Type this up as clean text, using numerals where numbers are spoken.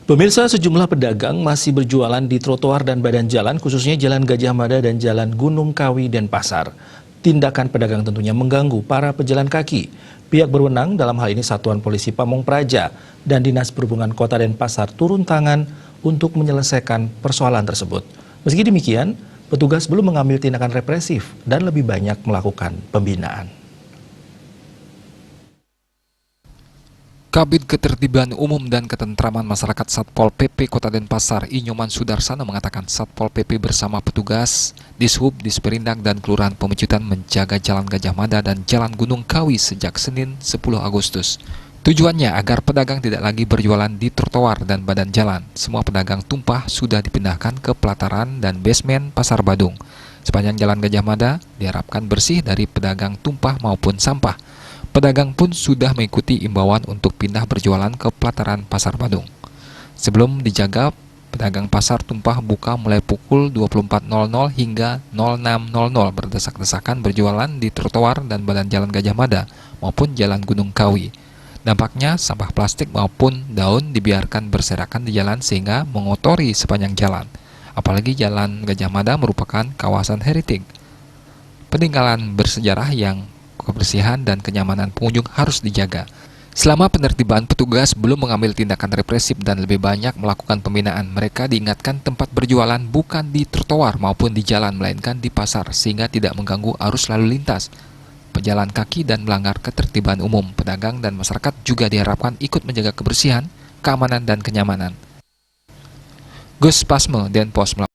Pemirsa, sejumlah pedagang masih berjualan di trotoar dan badan jalan, khususnya Jalan Gajah Mada dan Jalan Gunung Kawi Denpasar. Tindakan pedagang tentunya mengganggu para pejalan kaki. Pihak berwenang dalam hal ini Satuan Polisi Pamong Praja dan Dinas Perhubungan Kota Denpasar turun tangan untuk menyelesaikan persoalan tersebut. Meski demikian, petugas belum mengambil tindakan represif dan lebih banyak melakukan pembinaan. Kabid Ketertiban Umum dan Ketentraman Masyarakat Satpol PP Kota Denpasar, Inyoman Sudarsana mengatakan Satpol PP bersama petugas Dishub, Disperindak dan Kelurahan Pemecutan menjaga Jalan Gajah Mada dan Jalan Gunung Kawi sejak Senin 10 Agustus. Tujuannya agar pedagang tidak lagi berjualan di trotoar dan badan jalan. Semua pedagang tumpah sudah dipindahkan ke pelataran dan basement Pasar Badung. Sepanjang Jalan Gajah Mada diharapkan bersih dari pedagang tumpah maupun sampah. Pedagang pun sudah mengikuti imbauan untuk pindah berjualan ke pelataran Pasar Badung. Sebelum dijaga, pedagang pasar tumpah buka mulai pukul 24.00 hingga 06.00 berdesak-desakan berjualan di trotoar dan badan Jalan Gajah Mada maupun Jalan Gunung Kawi. Dampaknya, sampah plastik maupun daun dibiarkan berserakan di jalan sehingga mengotori sepanjang jalan. Apalagi Jalan Gajah Mada merupakan kawasan heritage, peninggalan bersejarah yang kebersihan dan kenyamanan pengunjung harus dijaga. Selama penertiban, petugas belum mengambil tindakan represif dan lebih banyak melakukan pembinaan. Mereka diingatkan tempat berjualan bukan di trotoar maupun di jalan, melainkan di pasar, sehingga tidak mengganggu arus lalu lintas, pejalan kaki dan melanggar ketertiban umum. Pedagang dan masyarakat juga diharapkan ikut menjaga kebersihan, keamanan dan kenyamanan. Gus Pasme, Denpos.